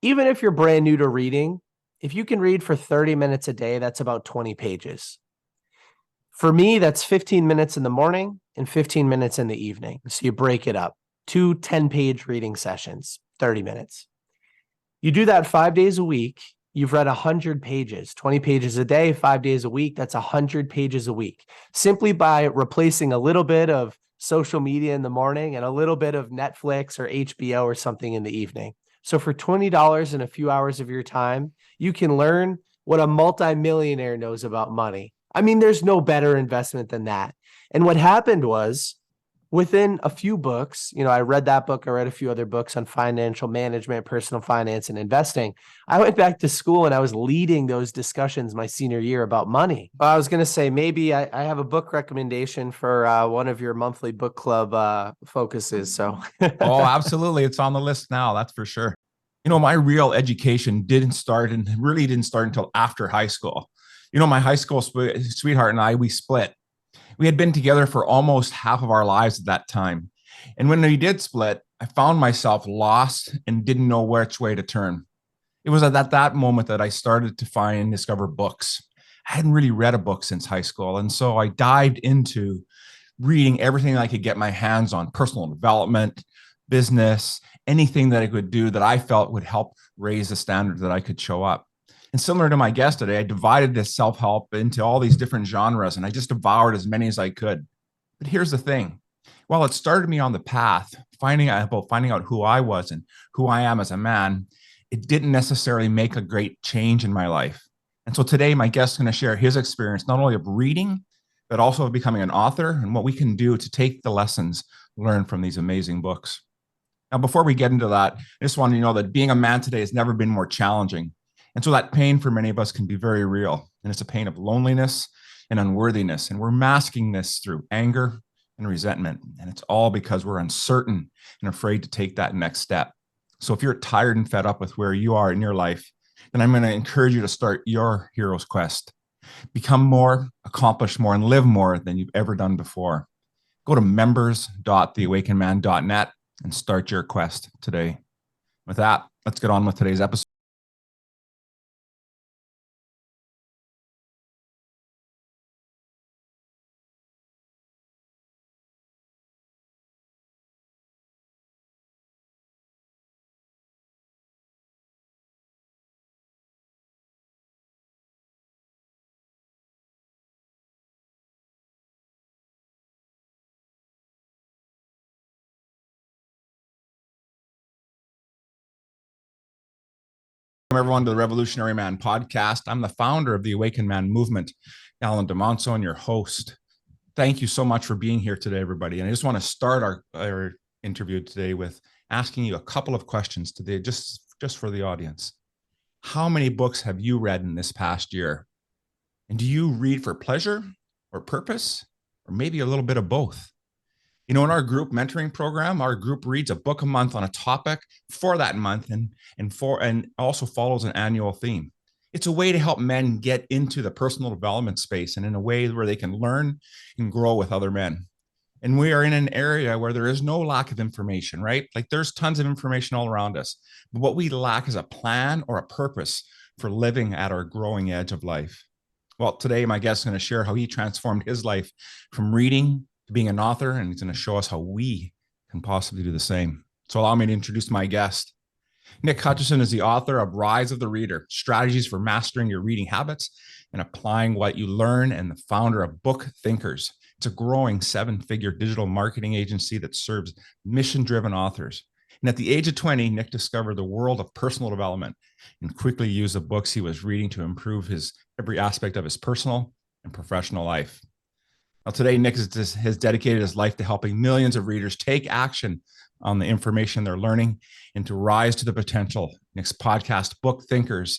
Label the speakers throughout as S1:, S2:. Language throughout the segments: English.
S1: even if you're brand new to reading, if you can read for 30 minutes a day, that's about 20 pages. For me, that's 15 minutes in the morning and 15 minutes in the evening. So you break it up, 2 10-page reading sessions, 30 minutes. You do that 5 days a week. You've read 100 pages, 20 pages a day, 5 days a week. That's 100 pages a week, simply by replacing a little bit of social media in the morning and a little bit of Netflix or HBO or something in the evening. So for $20 and a few hours of your time, you can learn what a multimillionaire knows about money. I mean, there's no better investment than that. And what happened was, within a few books, I read that book. I read a few other books on financial management, personal finance, and investing. I went back to school and I was leading those discussions my senior year about money. I was going to say, maybe I have a book recommendation for one of your monthly book club focuses. So,
S2: Oh, absolutely. It's on the list now. That's for sure. My real education didn't start until after high school. My high school sweetheart and we split. We had been together for almost half of our lives at that time. And when we did split, I found myself lost and didn't know which way to turn. It was at that moment that I started to find and discover books. I hadn't really read a book since high school. And so I dived into reading everything I could get my hands on: personal development, business, anything that I could do that I felt would help raise the standard that I could show up. And similar to my guest today, I divided this self-help into all these different genres, and I just devoured as many as I could. But here's the thing. While it started me on the path, finding out who I was and who I am as a man, it didn't necessarily make a great change in my life. And so today, my guest is going to share his experience, not only of reading, but also of becoming an author and what we can do to take the lessons learned from these amazing books. Now, before we get into that, I just want you to know that being a man today has never been more challenging. And so that pain for many of us can be very real. And it's a pain of loneliness and unworthiness. And we're masking this through anger and resentment. And it's all because we're uncertain and afraid to take that next step. So if you're tired and fed up with where you are in your life, then I'm going to encourage you to start your hero's quest. Become more, accomplish more, and live more than you've ever done before. Go to members.theawakenedman.net and start your quest today. With that, let's get on with today's episode. Welcome everyone to the Revolutionary Man podcast. I'm the founder of the Awakened Man movement, Alan DeMonso, and your host. Thank you so much for being here today, everybody. And I just want to start our interview today with asking you a couple of questions today, just for the audience. How many books have you read in this past year? And do you read for pleasure or purpose, or maybe a little bit of both? In our group mentoring program, our group reads a book a month on a topic for that month and also follows an annual theme. It's a way to help men get into the personal development space and in a way where they can learn and grow with other men. And we are in an area where there is no lack of information, right? Like there's tons of information all around us. But what we lack is a plan or a purpose for living at our growing edge of life. Well, today my guest is going to share how he transformed his life from reading to being an author, and he's going to show us how we can possibly do the same. So allow me to introduce my guest. Nick Hutchison is the author of Rise of the Reader, Strategies for Mastering Your Reading Habits and Applying What You Learn, and the founder of BookThinkers. It's a growing 7-figure digital marketing agency that serves mission-driven authors. And at the age of 20, Nick discovered the world of personal development and quickly used the books he was reading to improve every aspect of his personal and professional life. Now, today, Nick has dedicated his life to helping millions of readers take action on the information they're learning and to rise to the potential. Nick's podcast, BookThinkers,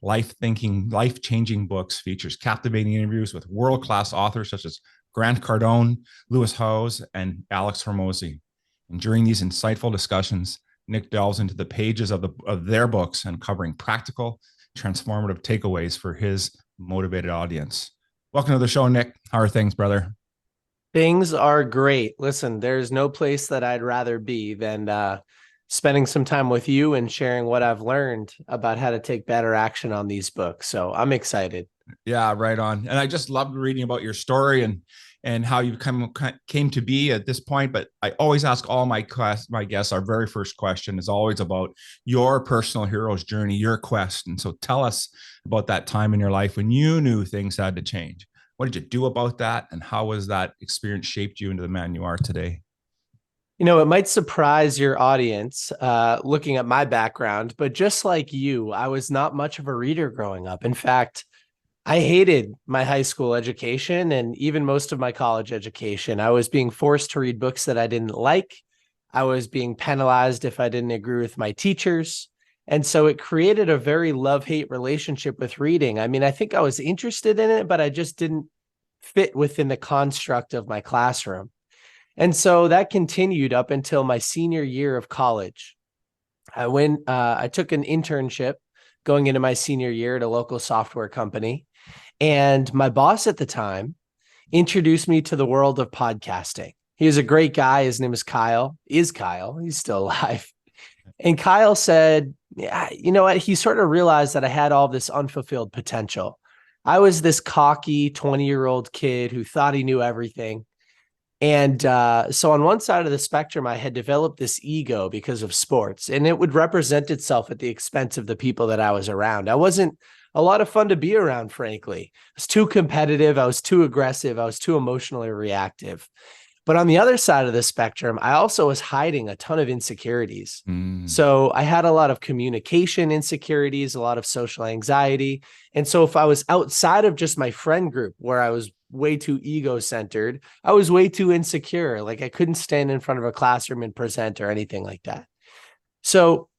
S2: life-changing books, features captivating interviews with world-class authors such as Grant Cardone, Lewis Howes, and Alex Hormozi. And during these insightful discussions, Nick delves into the pages of their books, uncovering practical, transformative takeaways for his motivated audience. Welcome to the show, Nick. How are things, brother?
S1: Things are great. Listen, there's no place that I'd rather be than spending some time with you and sharing what I've learned about how to take better action on these books. So I'm excited.
S2: Yeah, right on. And I just loved reading about your story and how you came to be at this point. But I always ask all my guests, our very first question is always about your personal hero's journey, your quest. And so tell us about that time in your life when you knew things had to change. What did you do about that? And how was that experience shaped you into the man you are today?
S1: It might surprise your audience looking at my background, but just like you, I was not much of a reader growing up. In fact, I hated my high school education and even most of my college education. I was being forced to read books that I didn't like. I was being penalized if I didn't agree with my teachers. And so it created a very love-hate relationship with reading. I mean, I think I was interested in it, but I just didn't fit within the construct of my classroom. And so that continued up until my senior year of college. I took an internship going into my senior year at a local software company. And my boss at the time introduced me to the world of podcasting. He was a great guy. His name is Kyle. He's still alive. And Kyle said, yeah, you know what? He sort of realized that I had all this unfulfilled potential. I was this cocky 20-year-old kid who thought he knew everything. And so on one side of the spectrum, I had developed this ego because of sports, and it would represent itself at the expense of the people that I was around. I wasn't a lot of fun to be around, frankly. I was too competitive. I was too aggressive. I was too emotionally reactive. But on the other side of the spectrum, I also was hiding a ton of insecurities. So I had a lot of communication insecurities, a lot of social anxiety. And so if I was outside of just my friend group where I was way too ego-centered, I was way too insecure. Like I couldn't stand in front of a classroom and present or anything like that. So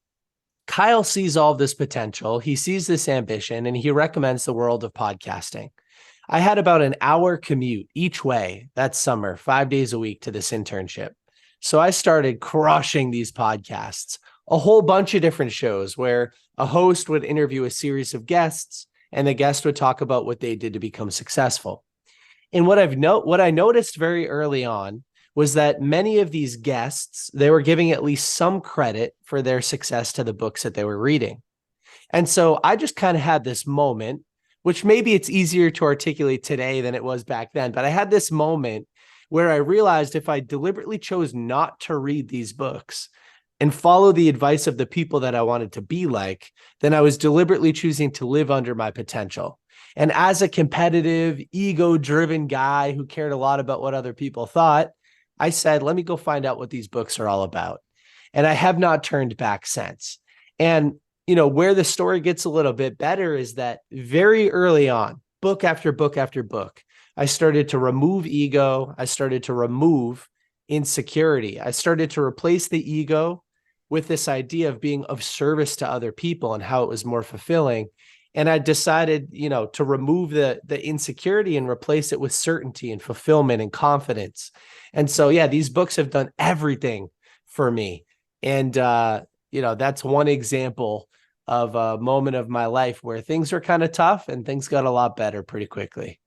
S1: Kyle sees all of this potential. He sees this ambition and he recommends the world of podcasting. I had about an hour commute each way that summer, 5 days a week to this internship. So I started crushing these podcasts, a whole bunch of different shows where a host would interview a series of guests and the guest would talk about what they did to become successful. And what I noticed very early on was that many of these guests, they were giving at least some credit for their success to the books that they were reading. And so I just kind of had this moment, which maybe it's easier to articulate today than it was back then. But I had this moment where I realized if I deliberately chose not to read these books and follow the advice of the people that I wanted to be like, then I was deliberately choosing to live under my potential. And as a competitive, ego-driven guy who cared a lot about what other people thought, I said, let me go find out what these books are all about. And I have not turned back since. And where the story gets a little bit better is that very early on, book after book after book, I started to remove ego. I started to remove insecurity. I started to replace the ego with this idea of being of service to other people and how it was more fulfilling. And I decided, to remove the insecurity and replace it with certainty and fulfillment and confidence. And so, yeah, these books have done everything for me. And, that's one example of a moment of my life where things were kind of tough and things got a lot better pretty quickly.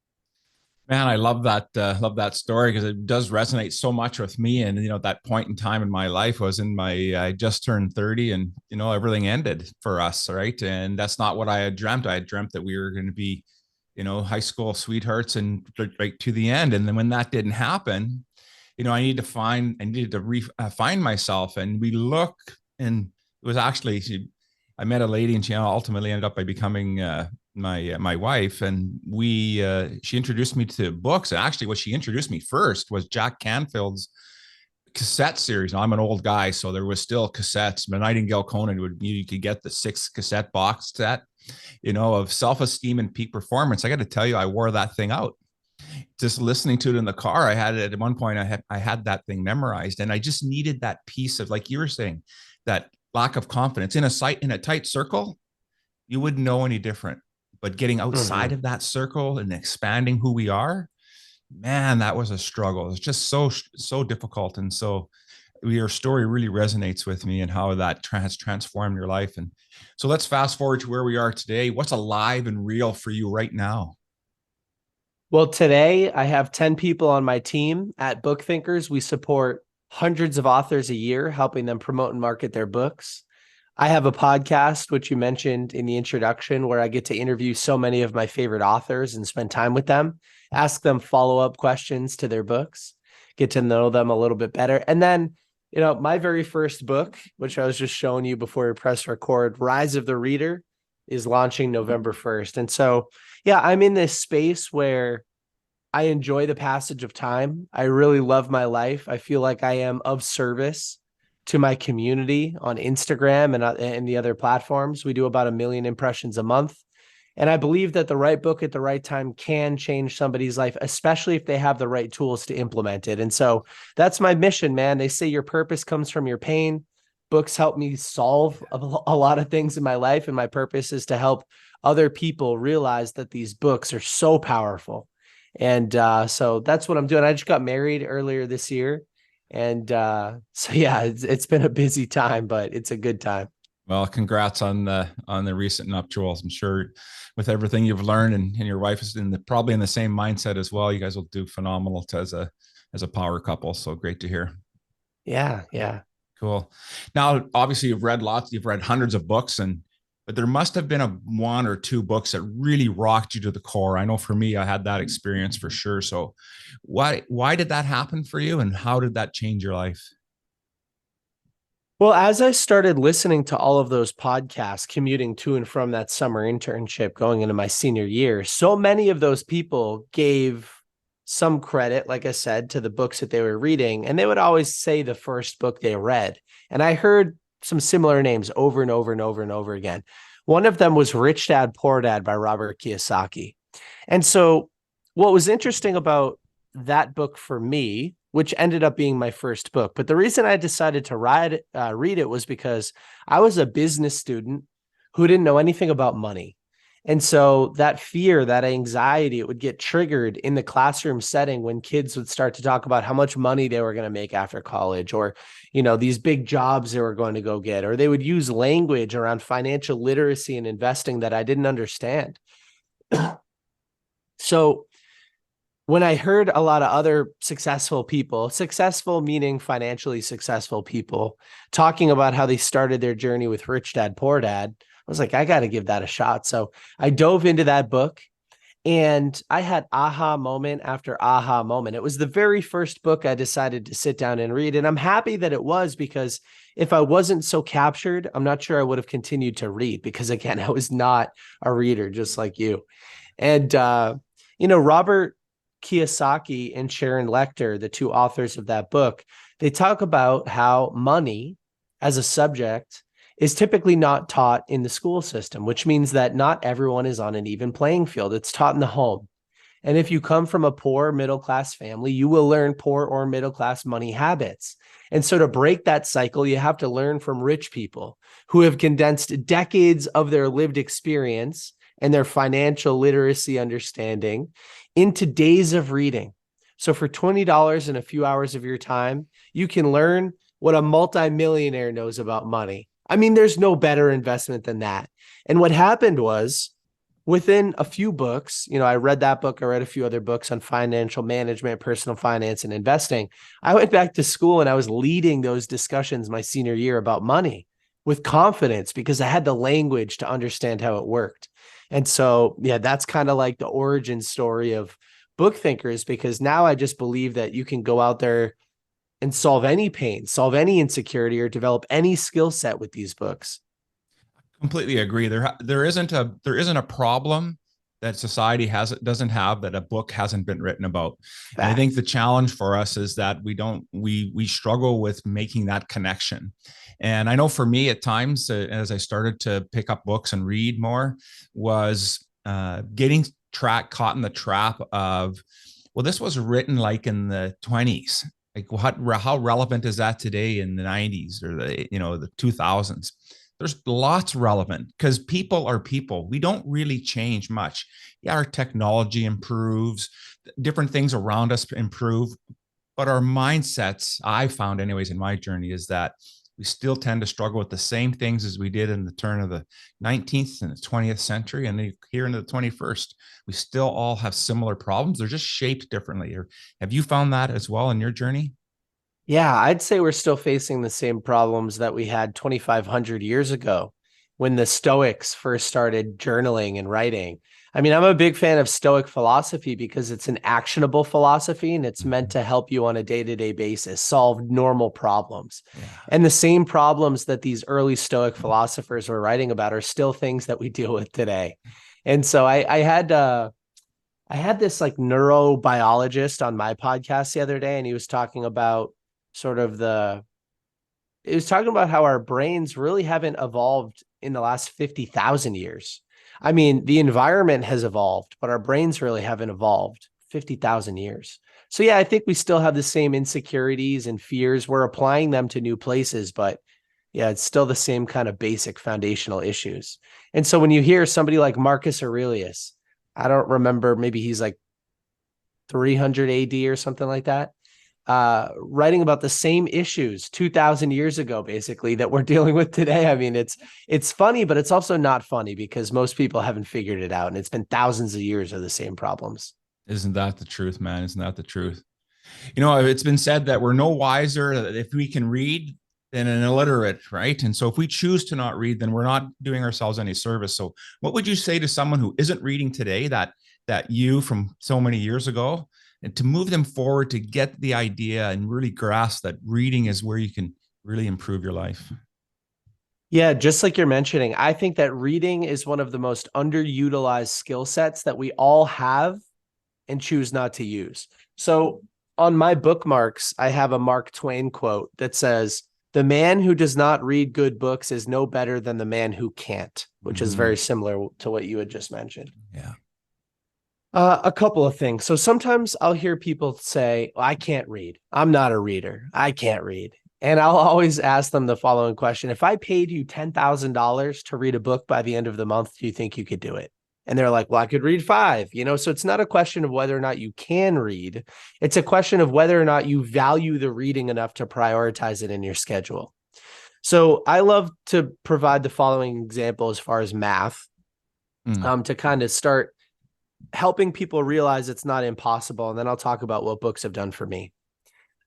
S2: Man, I love that story because it does resonate so much with me. And that point in time in my life was I just turned 30, and everything ended for us, right? And that's not what I had dreamt. I had dreamt that we were going to be, high school sweethearts and right to the end. And then when that didn't happen, I needed to find myself. And we look, and it was actually I met a lady, and she ultimately ended up by becoming my wife, and she introduced me to books. And actually, what she introduced me first was Jack Canfield's cassette series. Now, I'm an old guy, so there was still cassettes. But Nightingale Conan you could get the 6 cassette box set, of self-esteem and peak performance. I got to tell you, I wore that thing out. Just listening to it in the car, I had it at one point. I had that thing memorized, and I just needed that piece of, like you were saying, that lack of confidence in a tight circle. You wouldn't know any different, but getting outside of that circle and expanding who we are, man, that was a struggle. It's just so difficult. And so your story really resonates with me and how that has transformed your life. And so let's fast forward to where we are today. What's alive and real for you right now?
S1: Well, today I have 10 people on my team at BookThinkers. We support hundreds of authors a year, helping them promote and market their books. I have a podcast, which you mentioned in the introduction, where I get to interview so many of my favorite authors and spend time with them, ask them follow-up questions to their books, get to know them a little bit better. And then, my very first book, which I was just showing you before we press record, Rise of the Reader, is launching November 1st. And so, yeah, I'm in this space where I enjoy the passage of time. I really love my life. I feel like I am of service to my community on Instagram and the other platforms. We do about 1 million impressions a month. And I believe that the right book at the right time can change somebody's life, especially if they have the right tools to implement it. And so that's my mission, man. They say your purpose comes from your pain. Books help me solve a lot of things in my life. And my purpose is to help other people realize that these books are so powerful. And so that's what I'm doing. I just got married earlier this year. And so, yeah, it's been a busy time, but it's a good time.
S2: Well, congrats on the recent nuptials. I'm sure with everything you've learned, and your wife is probably in the same mindset as well. You guys will do phenomenal as a power couple. So great to hear.
S1: Yeah, yeah.
S2: Cool. Now, obviously, you've read hundreds of books, but there must have been one or two books that really rocked you to the core. I know for me, I had that experience for sure. So why did that happen for you, and how did that change your life?
S1: Well, as I started listening to all of those podcasts, commuting to and from that summer internship going into my senior year, so many of those people gave some credit, like I said, to the books that they were reading. And they would always say the first book they read. And I heard some similar names over and over and over and over again. One of them was Rich Dad, Poor Dad by Robert Kiyosaki. And so what was interesting about that book for me, which ended up being my first book, but the reason I decided to read it was because I was a business student who didn't know anything about money. And so that fear, that anxiety, it would get triggered in the classroom setting when kids would start to talk about how much money they were going to make after college, or, these big jobs they were going to go get, or they would use language around financial literacy and investing that I didn't understand. So when I heard a lot of other successful people, successful meaning financially successful people, talking about how they started their journey with Rich Dad, Poor Dad, I was like, I got to give that a shot. So I dove into that book, and I had aha moment after aha moment. It was the very first book I decided to sit down and read. And I'm happy that it was, because if I wasn't so captured, I'm not sure I would have continued to read, because again, I was not a reader just like you. And, Robert Kiyosaki and Sharon Lechter, the two authors of that book, they talk about how money as a subject is typically not taught in the school system, which means that not everyone is on an even playing field. It's taught in the home. And if you come from a poor middle-class family, you will learn poor or middle-class money habits. And so to break that cycle, you have to learn from rich people who have condensed decades of their lived experience and their financial literacy understanding into days of reading. So for $20 and a few hours of your time, you can learn what a multimillionaire knows about money. I mean, there's no better investment than that. And what happened was, within a few books, I read that book, I read a few other books on financial management, personal finance, and investing. I went back to school and I was leading those discussions my senior year about money with confidence, because I had the language to understand how it worked. And so, yeah, that's kind of like the origin story of BookThinkers, because now I just believe that you can go out there and solve any pain, solve any insecurity, or develop any skill set with these books.
S2: Completely agree. There isn't a problem that society doesn't have that a book hasn't been written about. And I think the challenge for us is that we struggle with making that connection. And I know for me at times, as I started to pick up books and read more, was getting caught in the trap of, well, this was written like in the 20s. Like how relevant is that today in the 90s or the 2000s? There's lots relevant, because people are people. We don't really change much. Yeah, our technology improves, different things around us improve, but our mindsets, I found anyways in my journey, is that we still tend to struggle with the same things as we did in the turn of the 19th and the 20th century, and here into the 21st. We still all have similar problems. They're just shaped differently. Or have you found that as well in your journey?
S1: Yeah, I'd say we're still facing the same problems that we had 2,500 years ago when the Stoics first started journaling and writing. I mean, I'm a big fan of Stoic philosophy because it's an actionable philosophy and it's meant to help you on a day-to-day basis solve normal problems.
S2: Yeah.
S1: And the same problems that these early Stoic philosophers were writing about are still things that we deal with today. And so I had this like neurobiologist on my podcast the other day, and he was talking about sort of it was talking about how our brains really haven't evolved in the last 50,000 years. I mean, the environment has evolved, but our brains really haven't evolved 50,000 years. So yeah, I think we still have the same insecurities and fears. We're applying them to new places, but yeah, it's still the same kind of basic foundational issues. And so when you hear somebody like Marcus Aurelius, I don't remember, maybe he's like 300 AD or something like that, writing about the same issues 2,000 years ago, basically, that we're dealing with today. I mean, it's funny, but it's also not funny because most people haven't figured it out, and it's been thousands of years of the same problems.
S2: Isn't that the truth, man? Isn't that the truth? You know, it's been said that we're no wiser if we can read than an illiterate, right? And so if we choose to not read, then we're not doing ourselves any service. So what would you say to someone who isn't reading today, that you from so many years ago, and to move them forward to get the idea and really grasp that reading is where you can really improve your life?
S1: Yeah, just like you're mentioning, I think that reading is one of the most underutilized skill sets that we all have and choose not to use. So on my bookmarks, I have a Mark Twain quote that says, "The man who does not read good books is no better than the man who can't," which is very similar to what you had just mentioned.
S2: Yeah.
S1: A couple of things. So sometimes I'll hear people say, well, I can't read. I'm not a reader. I can't read. And I'll always ask them the following question. If I paid you $10,000 to read a book by the end of the month, do you think you could do it? And they're like, well, I could read 5, so it's not a question of whether or not you can read. It's a question of whether or not you value the reading enough to prioritize it in your schedule. So I love to provide the following example as far as math, to kind of start helping people realize it's not impossible. And then I'll talk about what books have done for me.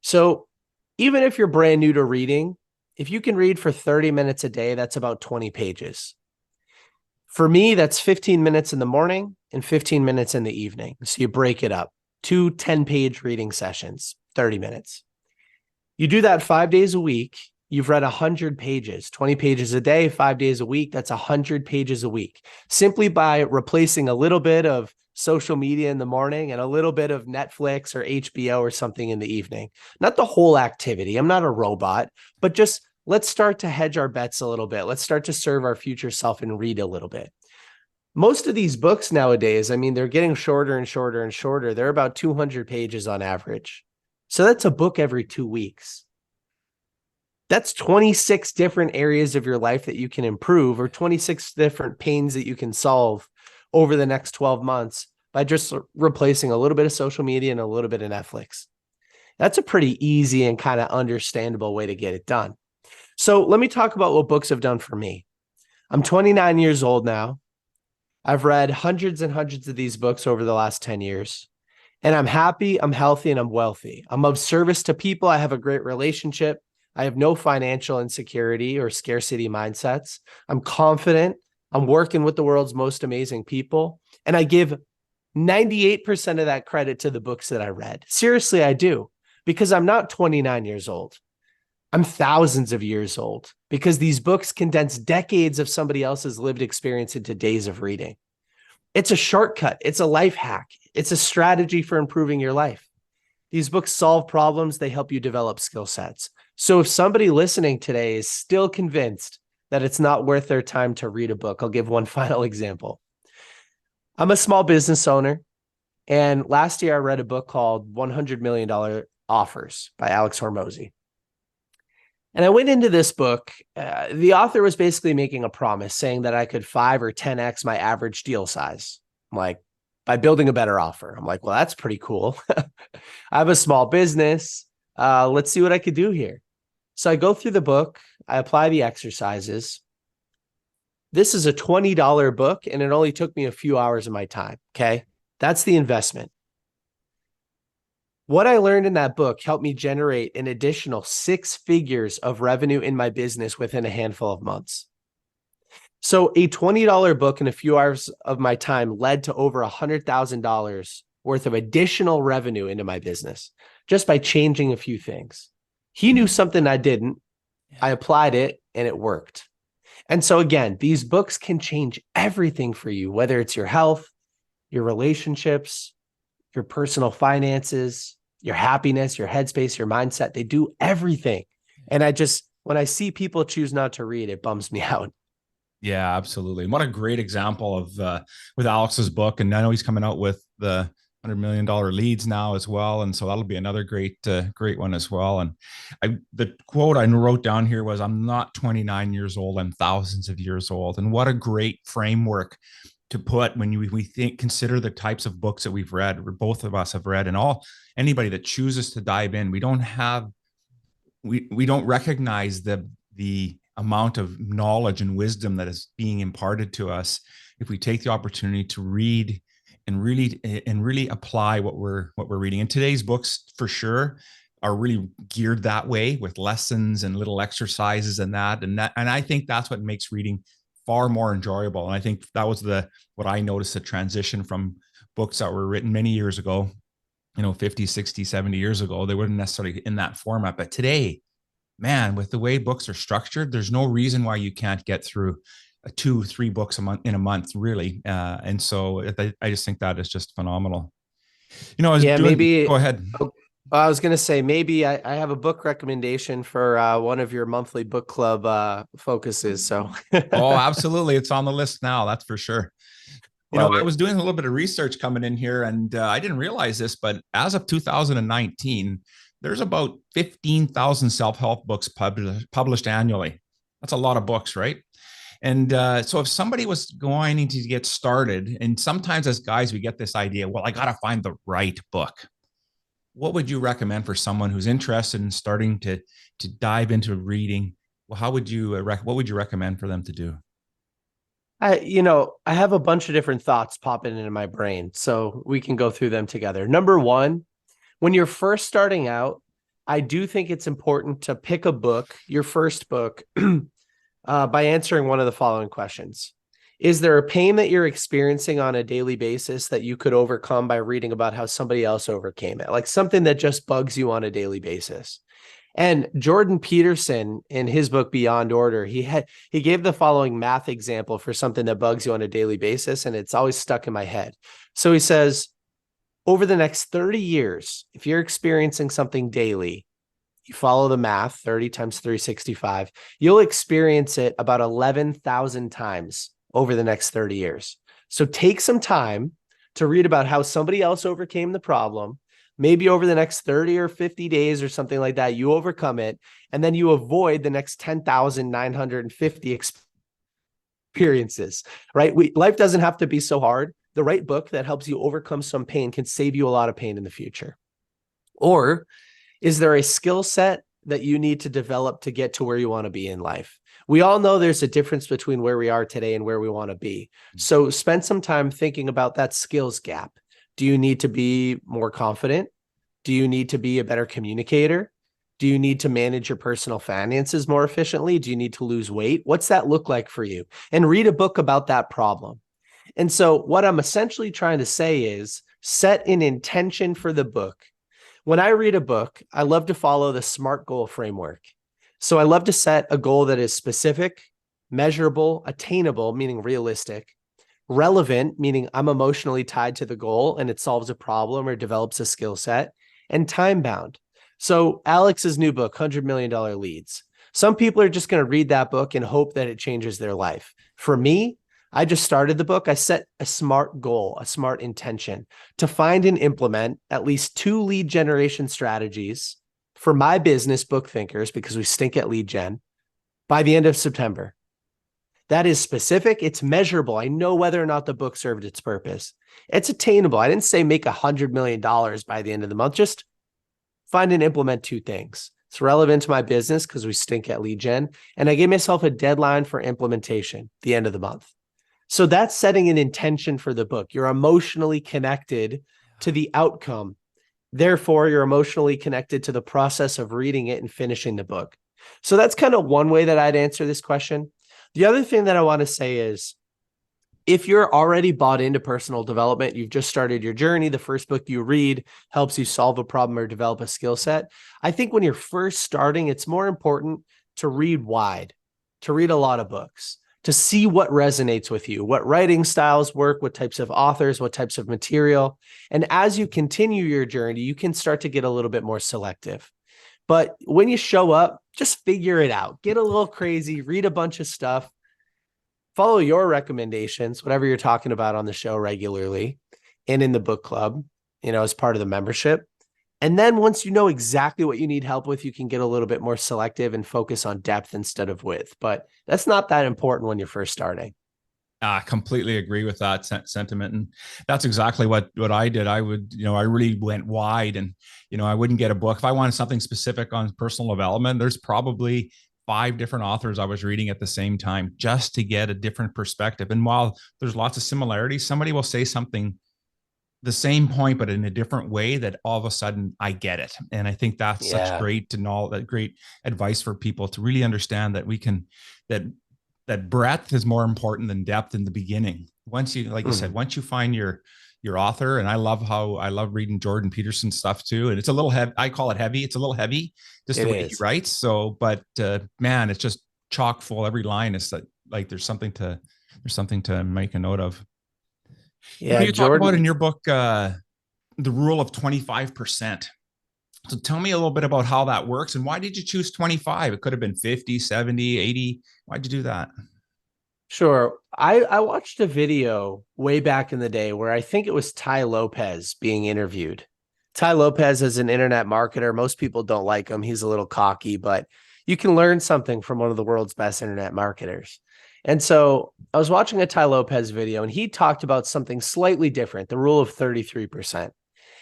S1: So even if you're brand new to reading, if you can read for 30 minutes a day, that's about 20 pages. For me, that's 15 minutes in the morning and 15 minutes in the evening. So you break it up, 2 10-page reading sessions, 30 minutes. You do that 5 days a week. You've read 100 pages, 20 pages a day, 5 days a week. That's 100 pages a week, simply by replacing a little bit of social media in the morning and a little bit of Netflix or HBO or something in the evening. Not the whole activity. I'm not a robot, but just let's start to hedge our bets a little bit. Let's start to serve our future self and read a little bit. Most of these books nowadays, I mean, they're getting shorter and shorter and shorter. They're about 200 pages on average. So that's a book every 2 weeks. That's 26 different areas of your life that you can improve, or 26 different pains that you can solve over the next 12 months by just replacing a little bit of social media and a little bit of Netflix. That's a pretty easy and kind of understandable way to get it done. So let me talk about what books have done for me. I'm 29 years old now. I've read hundreds and hundreds of these books over the last 10 years. And I'm happy, I'm healthy, and I'm wealthy. I'm of service to people. I have a great relationship. I have no financial insecurity or scarcity mindsets. I'm confident. I'm working with the world's most amazing people. And I give 98% of that credit to the books that I read. Seriously, I do, because I'm not 29 years old. I'm thousands of years old, because these books condense decades of somebody else's lived experience into days of reading. It's a shortcut. It's a life hack. It's a strategy for improving your life. These books solve problems. They help you develop skill sets. So if somebody listening today is still convinced that it's not worth their time to read a book, I'll give one final example. I'm a small business owner, and last year I read a book called $100 Million Offers by Alex Hormozy. And I went into this book. The author was basically making a promise saying that I could 5 or 10x my average deal size. I'm like, by building a better offer. I'm like, well, that's pretty cool. I have a small business. Let's see what I could do here. So I go through the book. I apply the exercises. This is a $20 book, and it only took me a few hours of my time. Okay. That's the investment. What I learned in that book helped me generate an additional 6 figures of revenue in my business within a handful of months. So a $20 book in a few hours of my time led to over $100,000 worth of additional revenue into my business just by changing a few things. He knew something I didn't. I applied it and it worked. And so again, these books can change everything for you, whether it's your health, your relationships, your personal finances, your happiness, your headspace, your mindset. They do everything. And when I see people choose not to read, it bums me out.
S2: Yeah, absolutely. And what a great example of with Alex's book. And I know he's coming out with the $100 million leads now as well. And so that'll be another great one as well. And the quote I wrote down here was, "I'm not 29 years old, I'm thousands of years old." And what a great framework to put when we consider the types of books that we've read, or both of us have read, and anybody that chooses to dive in. We don't recognize the amount of knowledge and wisdom that is being imparted to us if we take the opportunity to read and really apply what we're reading. And today's books for sure are really geared that way, with lessons and little exercises and I think that's what makes reading far more enjoyable. And I think that was what I noticed, a transition from books that were written many years ago, 50, 60, 70 years ago. They weren't necessarily in that format. But today, man, with the way books are structured, there's no reason why you can't get through 2-3 books in a month, really. And so I just think that is just phenomenal. Go ahead.
S1: I was going to say, maybe I have a book recommendation for one of your monthly book club focuses. So,
S2: oh, absolutely. It's on the list now. That's for sure. I was doing a little bit of research coming in here, and I didn't realize this, but as of 2019, there's about 15,000 self-help books published annually. That's a lot of books, right? And so if somebody was going to get started, and sometimes as guys, we get this idea, well, I got to find the right book. What would you recommend for someone who's interested in starting to dive into reading? Well, what would you recommend for them to do?
S1: I have a bunch of different thoughts popping into my brain, so we can go through them together. Number one, when you're first starting out, I do think it's important to pick a book, your first book, by answering one of the following questions. Is there a pain that you're experiencing on a daily basis that you could overcome by reading about how somebody else overcame it? Like something that just bugs you on a daily basis. And Jordan Peterson, in his book Beyond Order, he gave the following math example for something that bugs you on a daily basis, and it's always stuck in my head. So he says, over the next 30 years, if you're experiencing something daily, you follow the math, 30 times 365, you'll experience it about 11,000 times over the next 30 years. So take some time to read about how somebody else overcame the problem. Maybe over the next 30 or 50 days or something like that, you overcome it, and then you avoid the next 10,950 experiences, right? Life doesn't have to be so hard. The right book that helps you overcome some pain can save you a lot of pain in the future. Or is there a skill set that you need to develop to get to where you want to be in life? We all know there's a difference between where we are today and where we want to be. So spend some time thinking about that skills gap. Do you need to be more confident? Do you need to be a better communicator? Do you need to manage your personal finances more efficiently? Do you need to lose weight? What's that look like for you? And read a book about that problem. And so what I'm essentially trying to say is set an intention for the book. When I read a book, I love to follow the SMART goal framework. So I love to set a goal that is specific, measurable, attainable, meaning realistic, relevant, meaning I'm emotionally tied to the goal and it solves a problem or develops a skill set, and time bound. So Alex's new book, $100 Million Leads. Some people are just going to read that book and hope that it changes their life. For me, I just started the book. I set a SMART goal, a SMART intention to find and implement at least 2 lead generation strategies for my business, BookThinkers, because we stink at lead gen, by the end of September. That is specific. It's measurable. I know whether or not the book served its purpose. It's attainable. I didn't say make $100 million by the end of the month. Just find and implement 2 things. It's relevant to my business because we stink at lead gen. And I gave myself a deadline for implementation, the end of the month. So that's setting an intention for the book. You're emotionally connected to the outcome. Therefore, you're emotionally connected to the process of reading it and finishing the book. So that's kind of one way that I'd answer this question. The other thing that I want to say is, if you're already bought into personal development, you've just started your journey, the first book you read helps you solve a problem or develop a skill set. I think when you're first starting, it's more important to read wide, to read a lot of books, to see what resonates with you, what writing styles work, what types of authors, what types of material. And as you continue your journey, you can start to get a little bit more selective. But when you show up, just figure it out. Get a little crazy, read a bunch of stuff, follow your recommendations, whatever you're talking about on the show regularly and in the book club, as part of the membership. And then once you know exactly what you need help with, you can get a little bit more selective and focus on depth instead of width. But that's not that important when you're first starting.
S2: I completely agree with that sentiment. And that's exactly what I did. I would, I really went wide, and, I wouldn't get a book. If I wanted something specific on personal development, there's probably 5 different authors I was reading at the same time just to get a different perspective. And while there's lots of similarities, somebody will say something, the same point, but in a different way, that all of a sudden I get it. And I think that's such great to know, that great advice for people to really understand that we can, that breadth is more important than depth in the beginning. Once you, like you said, once you find your author, and I love reading Jordan Peterson's stuff too. And it's a little heavy. I call it heavy. It's a little heavy, just the way he writes. So, but man, it's just chock full. Every line is like there's something to make a note of.
S1: Yeah,
S2: you talk about in your book, the rule of 25%. So tell me a little bit about how that works, and why did you choose 25? It could have been 50, 70, 80. Why'd you do that?
S1: Sure. I watched a video way back in the day where I think it was Tai Lopez being interviewed. Tai Lopez is an internet marketer. Most people don't like him. He's a little cocky, but you can learn something from one of the world's best internet marketers. And so I was watching a Tai Lopez video, and he talked about something slightly different, the rule of 33%.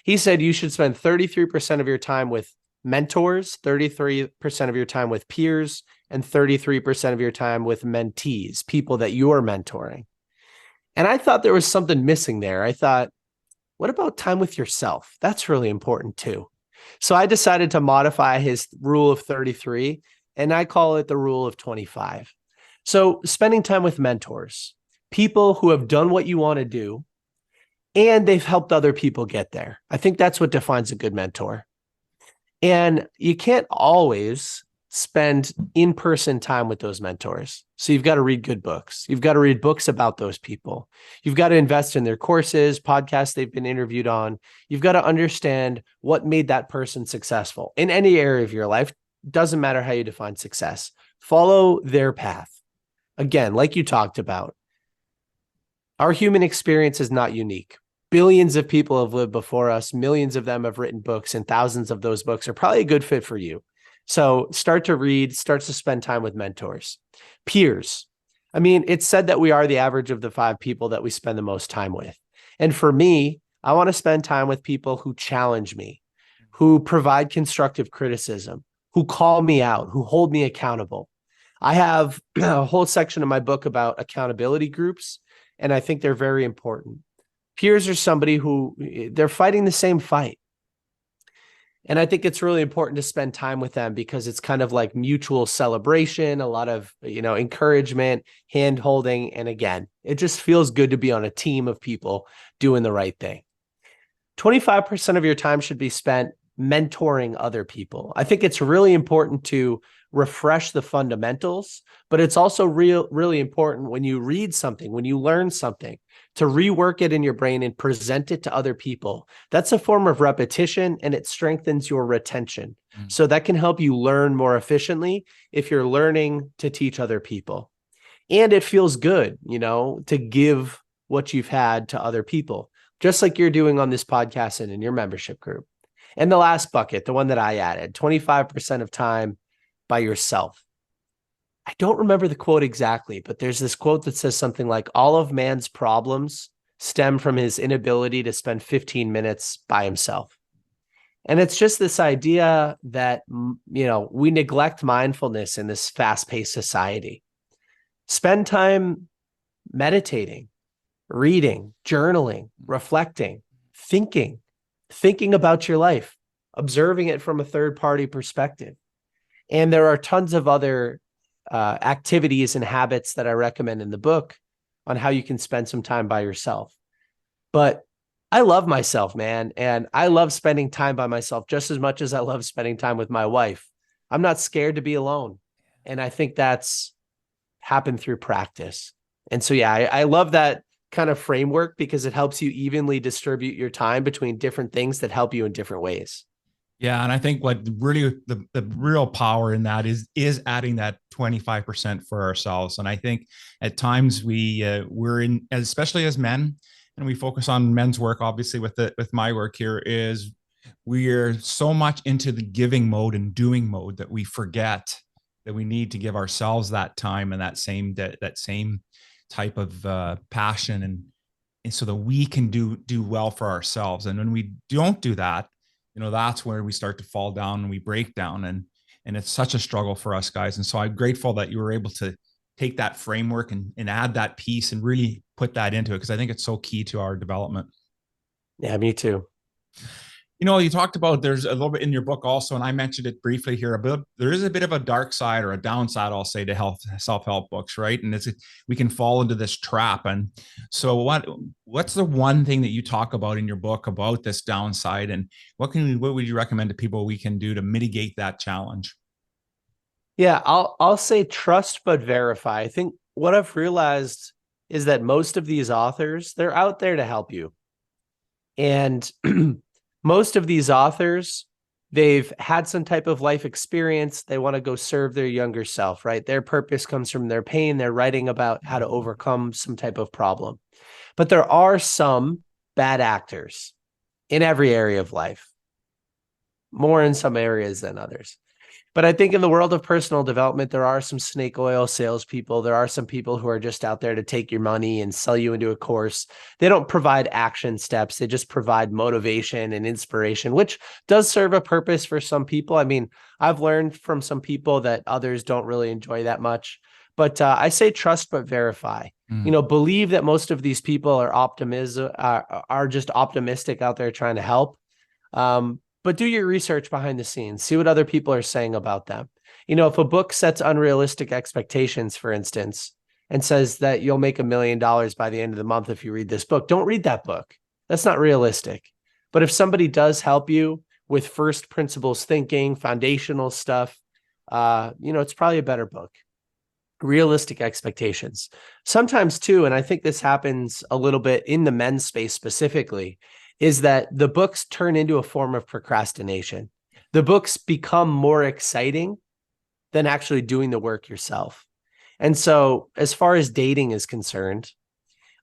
S1: He said you should spend 33% of your time with mentors, 33% of your time with peers, and 33% of your time with mentees, people that you're mentoring. And I thought there was something missing there. I thought, what about time with yourself? That's really important too. So I decided to modify his rule of 33, and I call it the rule of 25. So spending time with mentors, people who have done what you want to do, and they've helped other people get there. I think that's what defines a good mentor. And you can't always spend in-person time with those mentors. So you've got to read good books. You've got to read books about those people. You've got to invest in their courses, podcasts they've been interviewed on. You've got to understand what made that person successful in any area of your life. Doesn't matter how you define success. Follow their path. Again, like you talked about, our human experience is not unique. Billions of people have lived before us. Millions of them have written books, and thousands of those books are probably a good fit for you. So start to read, start to spend time with mentors. Peers. I mean, it's said that we are the average of the 5 people that we spend the most time with. And for me, I want to spend time with people who challenge me, who provide constructive criticism, who call me out, who hold me accountable. I have a whole section of my book about accountability groups, and I think they're very important. Peers are somebody who they're fighting the same fight. And I think it's really important to spend time with them because it's kind of like mutual celebration, a lot of, encouragement, hand holding. And again, it just feels good to be on a team of people doing the right thing. 25% of your time should be spent mentoring other people. I think it's really important to refresh the fundamentals, but it's also really important when you read something, when you learn something, to rework it in your brain and present it to other people. That's a form of repetition, and it strengthens your retention. So that can help you learn more efficiently if you're learning to teach other people. And it feels good, to give what you've had to other people, just like you're doing on this podcast and in your membership group. And the last bucket, the one that I added, 25% of time by yourself. I don't remember the quote exactly, but there's this quote that says something like, all of man's problems stem from his inability to spend 15 minutes by himself. And it's just this idea that, we neglect mindfulness in this fast-paced society. Spend time meditating, reading, journaling, reflecting, thinking. thinking about your life, observing it from a third party perspective. And there are tons of other activities and habits that I recommend in the book on how you can spend some time by yourself. But I love myself, man. And I love spending time by myself just as much as I love spending time with my wife. I'm not scared to be alone. And I think that's happened through practice. And so, yeah, I love that kind of framework because it helps you evenly distribute your time between different things that help you in different ways.
S2: Yeah, and I think what really the real power in that is adding that 25% for ourselves. And I think at times we're in, especially as men, and we focus on men's work, obviously with my work here, is we're so much into the giving mode and doing mode that we forget that we need to give ourselves that time and that same type of passion, and so that we can do well for ourselves. And when we don't do that, that's where we start to fall down and we break down, and it's such a struggle for us guys. And so I'm grateful that you were able to take that framework and add that piece and really put that into it, because I think it's so key to our development.
S1: Yeah, me too.
S2: You talked about, there's a little bit in your book also, and I mentioned it briefly here, there is a bit of a dark side, or a downside, I'll say, to self-help books, right? And we can fall into this trap. And so what's the one thing that you talk about in your book about this downside, and what would you recommend to people we can do to mitigate that challenge?
S1: Yeah, I'll say trust but verify. I think what I've realized is that most of these authors, they're out there to help you. And most of these authors, they've had some type of life experience. They want to go serve their younger self, right? Their purpose comes from their pain. They're writing about how to overcome some type of problem. But there are some bad actors in every area of life, more in some areas than others. But I think in the world of personal development, there are some snake oil salespeople. There are some people who are just out there to take your money and sell you into a course. They don't provide action steps. They just provide motivation and inspiration, which does serve a purpose for some people. I mean, I've learned from some people that others don't really enjoy that much. But I say trust but verify. Believe that most of these people are just optimistic out there trying to help. But do your research behind the scenes. See what other people are saying about them. If a book sets unrealistic expectations, for instance, and says that you'll make $1 million by the end of the month if you read this book, don't read that book. That's not realistic. But if somebody does help you with first principles thinking, foundational stuff, it's probably a better book. Realistic expectations. Sometimes too, and I think this happens a little bit in the men's space specifically, is that the books turn into a form of procrastination. The books become more exciting than actually doing the work yourself. And so as far as dating is concerned,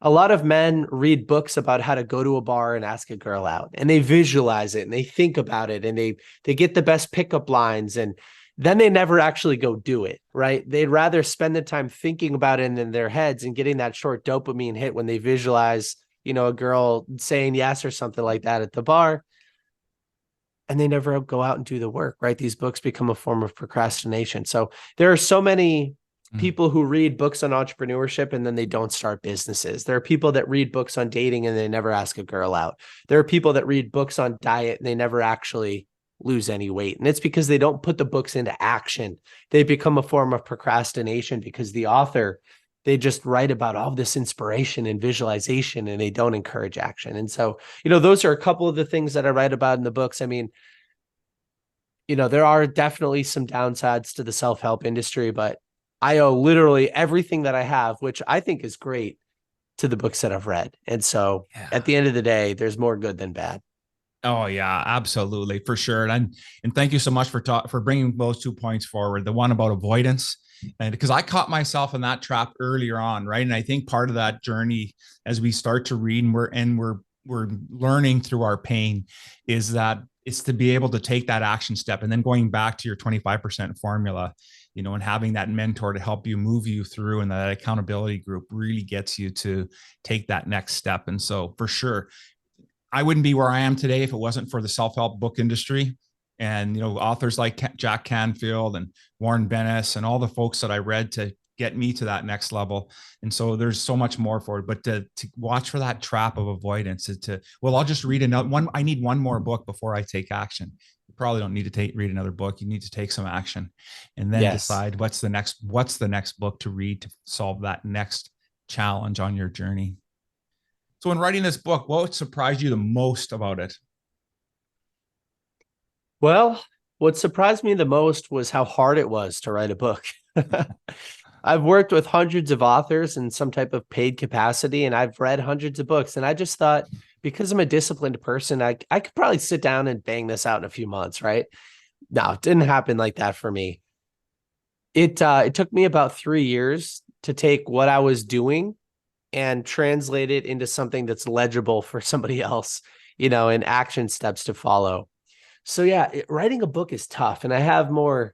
S1: a lot of men read books about how to go to a bar and ask a girl out, and they visualize it and they think about it, and they get the best pickup lines, and then they never actually go do it, right? They'd rather spend the time thinking about it in their heads and getting that short dopamine hit when they visualize a girl saying yes or something like that at the bar, and they never go out and do the work, right? These books become a form of procrastination. So there are so many people who read books on entrepreneurship and then they don't start businesses. There are people that read books on dating and they never ask a girl out. There are people that read books on diet and they never actually lose any weight. And it's because they don't put the books into action. They become a form of procrastination because the author, they just write about all this inspiration and visualization, and they don't encourage action. And so, those are a couple of the things that I write about in the books. I mean, there are definitely some downsides to the self-help industry, but I owe literally everything that I have, which I think is great, to the books that I've read. And so at the end of the day, there's more good than bad.
S2: Oh yeah, absolutely, for sure. And thank you so much for bringing those 2 points forward. The one about avoidance, and because I caught myself in that trap earlier on, right? And I think part of that journey, as we start to read and we're learning through our pain, is that it's to be able to take that action step, and then going back to your 25% formula, and having that mentor to help you move you through, and that accountability group really gets you to take that next step. And so for sure, I wouldn't be where I am today if it wasn't for the self-help book industry and, authors like Jack Canfield and Warren Bennis and all the folks that I read to get me to that next level. And so there's so much more for it, but to watch for that trap of avoidance is well, I'll just read another one. I need one more book before I take action. You probably don't need to read another book. You need to take some action and then decide what's the next book to read to solve that next challenge on your journey. So in writing this book, what surprised you the most about it?
S1: Well, what surprised me the most was how hard it was to write a book. I've worked with hundreds of authors in some type of paid capacity, and I've read hundreds of books. And I just thought, because I'm a disciplined person, I could probably sit down and bang this out in a few months, right? No, it didn't happen like that for me. It took me about 3 years to take what I was doing and translate it into something that's legible for somebody else, and action steps to follow. So yeah, writing a book is tough, and I have more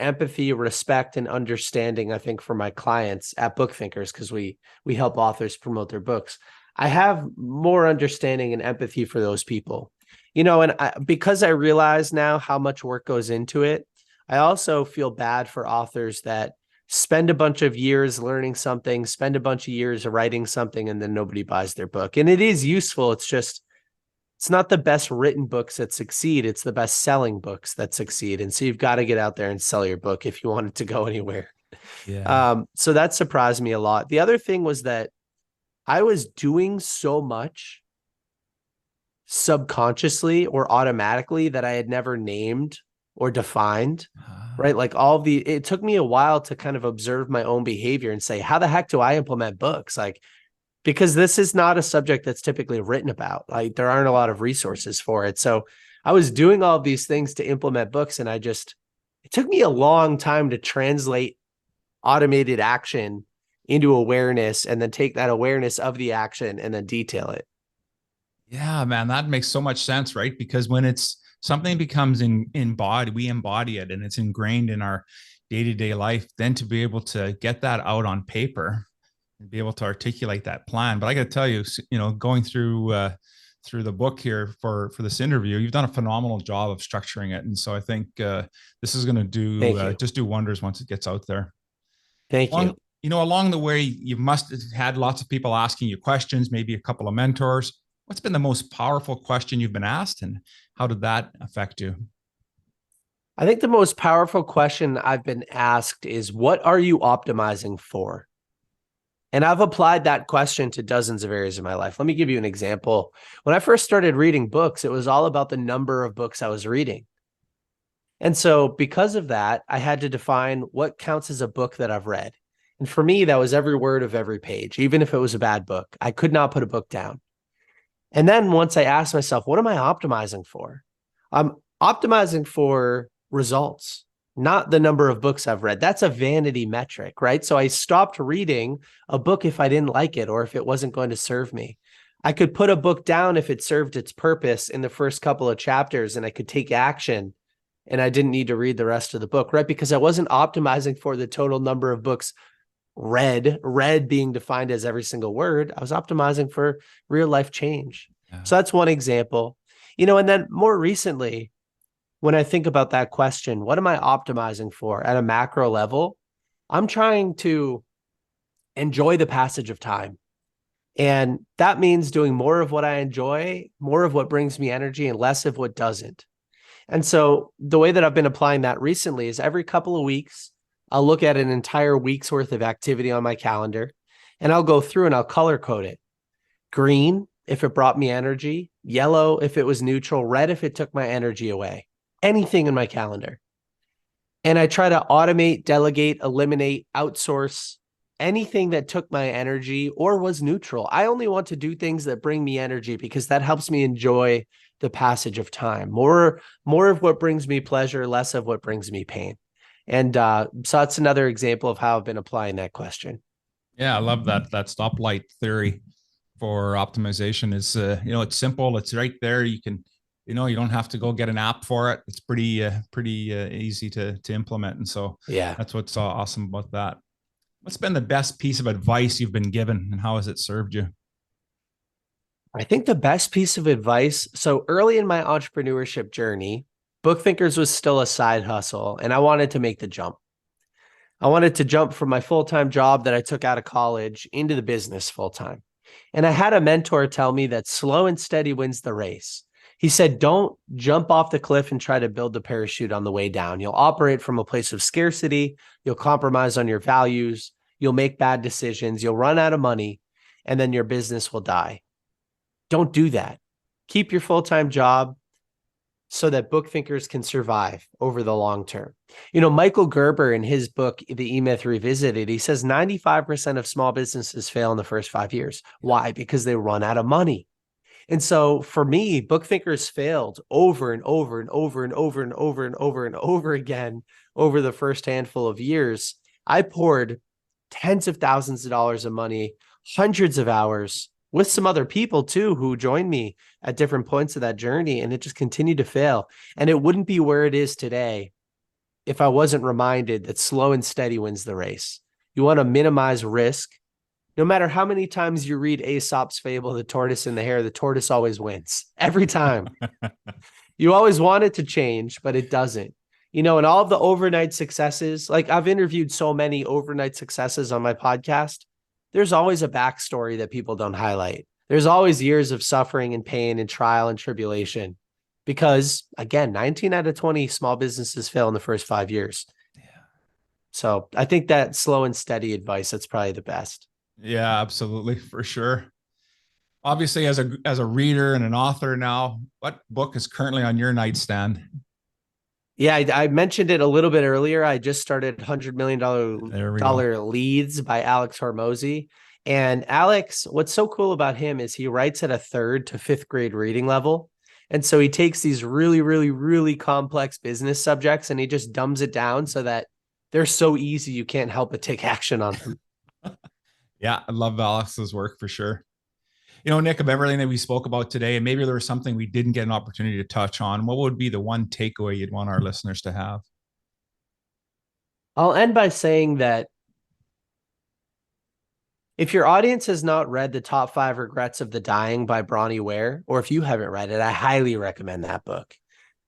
S1: empathy, respect, and understanding, I think, for my clients at BookThinkers, because we help authors promote their books. I have more understanding and empathy for those people, and because I realize now how much work goes into it, I also feel bad for authors that spend a bunch of years learning something, spend a bunch of years writing something, and then nobody buys their book. And it is useful. It's not the best written books that succeed. It's the best selling books that succeed. And so you've got to get out there and sell your book if you want it to go anywhere.
S2: Yeah.
S1: So that surprised me a lot. The other thing was that I was doing so much subconsciously or automatically that I had never named or defined, right? Like it took me a while to kind of observe my own behavior and say, how the heck do I implement books? Like, because this is not a subject that's typically written about. Like, there aren't a lot of resources for it. So I was doing all of these things to implement books, and it took me a long time to translate automated action into awareness, and then take that awareness of the action and then detail it.
S2: Yeah, man, that makes so much sense, right? Because when something becomes we embody it, and it's ingrained in our day-to-day life, then to be able to get that out on paper and be able to articulate that plan. But I got to tell you, going through the book here for this interview, you've done a phenomenal job of structuring it. And so I think this is going to just do wonders once it gets out there.
S1: Thank you.
S2: Along the way, you must have had lots of people asking you questions, maybe a couple of mentors. What's been the most powerful question you've been asked, and how did that affect you?
S1: I think the most powerful question I've been asked is, what are you optimizing for? And I've applied that question to dozens of areas of my life. Let me give you an example. When I first started reading books, it was all about the number of books I was reading. And so because of that, I had to define what counts as a book that I've read. And for me, that was every word of every page, even if it was a bad book. I could not put a book down. And then once I asked myself, what am I optimizing for? I'm optimizing for results, not the number of books I've read. That's a vanity metric, right? So I stopped reading a book if I didn't like it or if it wasn't going to serve me. I could put a book down if it served its purpose in the first couple of chapters, and I could take action, and I didn't need to read the rest of the book, right? Because I wasn't optimizing for the total number of books read being defined as every single word. I was optimizing for real life change. Yeah. So that's one example, and then more recently, when I think about that question, what am I optimizing for at a macro level? I'm trying to enjoy the passage of time. And that means doing more of what I enjoy, more of what brings me energy, and less of what doesn't. And so the way that I've been applying that recently is every couple of weeks, I'll look at an entire week's worth of activity on my calendar, and I'll go through and I'll color code it. Green, if it brought me energy; yellow, if it was neutral; red, if it took my energy away. Anything in my calendar. And I try to automate, delegate, eliminate, outsource anything that took my energy or was neutral. I only want to do things that bring me energy, because that helps me enjoy the passage of time. More of what brings me pleasure, less of what brings me pain. And so that's another example of how I've been applying that question.
S2: Yeah, I love that stoplight theory for optimization. Is it's simple. It's right there. You can, you don't have to go get an app for it. It's pretty easy to implement. And so
S1: yeah,
S2: that's what's awesome about that. What's been the best piece of advice you've been given, and how has it served you?
S1: I think the best piece of advice. So early in my entrepreneurship journey, BookThinkers was still a side hustle, and I wanted to make the jump. I wanted to jump from my full-time job that I took out of college into the business full-time. And I had a mentor tell me that slow and steady wins the race. He said, don't jump off the cliff and try to build the parachute on the way down. You'll operate from a place of scarcity. You'll compromise on your values. You'll make bad decisions. You'll run out of money, and then your business will die. Don't do that. Keep your full-time job so that BookThinkers can survive over the long term. You know, Michael Gerber in his book, The E-Myth Revisited, he says 95% of small businesses fail in the first 5 years. Why? Because they run out of money. And so for me, BookThinkers failed over and over and over and over and over and over and over again over the first handful of years. I poured tens of thousands of dollars of money, hundreds of hours with some other people too, who joined me at different points of that journey. And it just continued to fail. And it wouldn't be where it is today if I wasn't reminded that slow and steady wins the race. You want to minimize risk. No matter how many times you read Aesop's fable, The Tortoise and the Hare, the tortoise always wins every time. You always want it to change, but it doesn't. You know, and all of the overnight successes, like I've interviewed so many overnight successes on my podcast, there's always a backstory that people don't highlight. There's always years of suffering and pain and trial and tribulation because, again, 19 out of 20 small businesses fail in the first 5 years. Yeah. So I think that slow and steady advice, that's probably the best.
S2: Yeah, absolutely. For sure. Obviously, as a reader and an author now, what book is currently on your nightstand?
S1: Yeah, I mentioned it a little bit earlier. I just started $100 million Leads by Alex Hormozy. And Alex, what's so cool about him is he writes at a 3rd to 5th grade reading level. And so he takes these really, really, really complex business subjects and he just dumbs it down so that they're so easy you can't help but take action on them.
S2: Yeah, I love Alex's work for sure. You know, Nick, of everything that we spoke about today, and maybe there was something we didn't get an opportunity to touch on, what would be the one takeaway you'd want our listeners to have?
S1: I'll end by saying that if your audience has not read The Top 5 Regrets of the Dying by Bronnie Ware, or if you haven't read it, I highly recommend that book.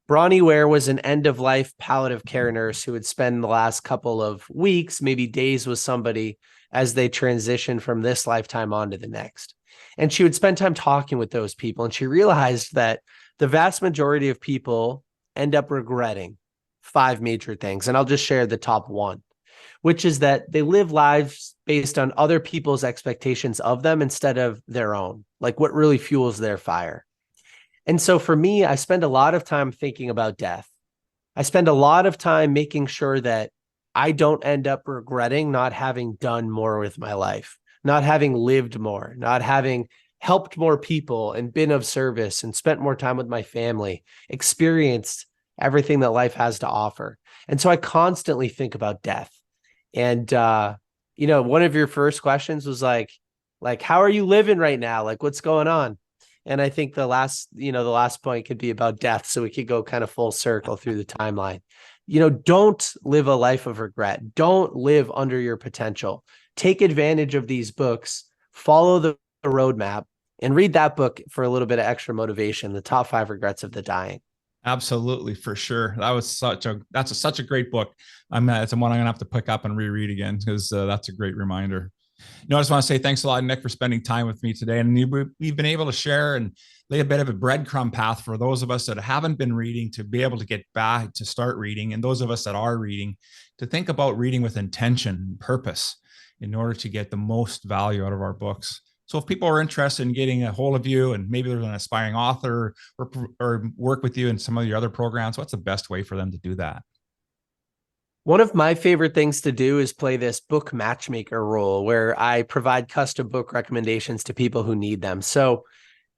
S1: Bronnie Ware was an end-of-life palliative care nurse who would spend the last couple of weeks, maybe days, with somebody as they transition from this lifetime on to the next. And she would spend time talking with those people. And she realized that the vast majority of people end up regretting 5 major things. And I'll just share the top one, which is that they live lives based on other people's expectations of them instead of their own, like what really fuels their fire. And so for me, I spend a lot of time thinking about death. I spend a lot of time making sure that I don't end up regretting not having done more with my life, not having lived more, not having helped more people and been of service and spent more time with my family, experienced everything that life has to offer. And so I constantly think about death. And, you know, one of your first questions was like, how are you living right now? Like, what's going on? And I think the last point could be about death. So we could go kind of full circle through the timeline. You know, don't live a life of regret. Don't live under your potential. Take advantage of these books, follow the roadmap, and read that book for a little bit of extra motivation, The Top 5 Regrets of the Dying.
S2: Absolutely, for sure. That's such a great book. It's one I'm gonna have to pick up and reread again because that's a great reminder. You know, I just want to say thanks a lot, Nick, for spending time with me today. And we've been able to share and lay a bit of a breadcrumb path for those of us that haven't been reading to be able to get back to start reading, and those of us that are reading to think about reading with intention and purpose in order to get the most value out of our books. So if people are interested in getting a hold of you and maybe there's an aspiring author or work with you in some of your other programs, what's the best way for them to do that?
S1: One of my favorite things to do is play this book matchmaker role where I provide custom book recommendations to people who need them. So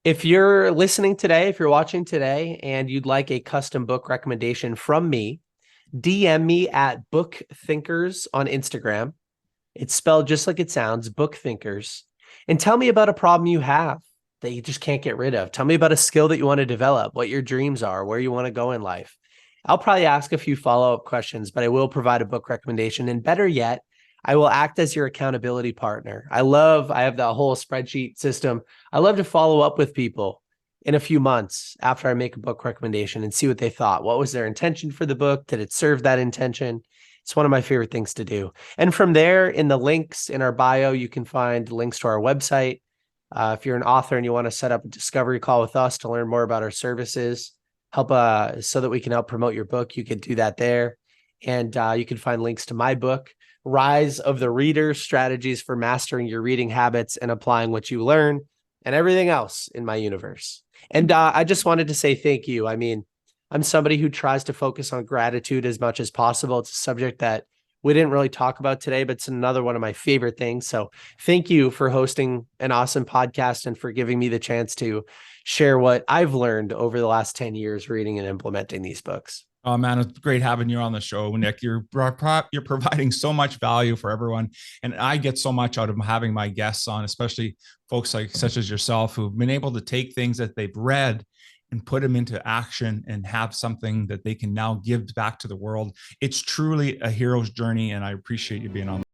S1: if you're listening today, if you're watching today and you'd like a custom book recommendation from me, DM me at BookThinkers on Instagram. It's spelled just like it sounds, BookThinkers. And tell me about a problem you have that you just can't get rid of. Tell me about a skill that you want to develop, what your dreams are, where you want to go in life. I'll probably ask a few follow-up questions, but I will provide a book recommendation. And better yet, I will act as your accountability partner. I have that whole spreadsheet system. I love to follow up with people in a few months after I make a book recommendation and see what they thought. What was their intention for the book? Did it serve that intention? It's one of my favorite things to do. And from there, in the links in our bio, you can find links to our website. If you're an author and you want to set up a discovery call with us to learn more about our services, help so that we can help promote your book, you could do that there. And you can find links to my book, Rise of the Reader: Strategies for Mastering Your Reading Habits and Applying What You Learn, and everything else in my universe. And I just wanted to say thank you. I mean, I'm somebody who tries to focus on gratitude as much as possible. It's a subject that we didn't really talk about today, but it's another one of my favorite things. So thank you for hosting an awesome podcast and for giving me the chance to share what I've learned over the last 10 years reading and implementing these books.
S2: Oh man, it's great having you on the show, Nick. You're providing so much value for everyone, and I get so much out of having my guests on, especially folks like such as yourself who've been able to take things that they've read and put them into action and have something that they can now give back to the world. It's truly a hero's journey, and I appreciate you being on.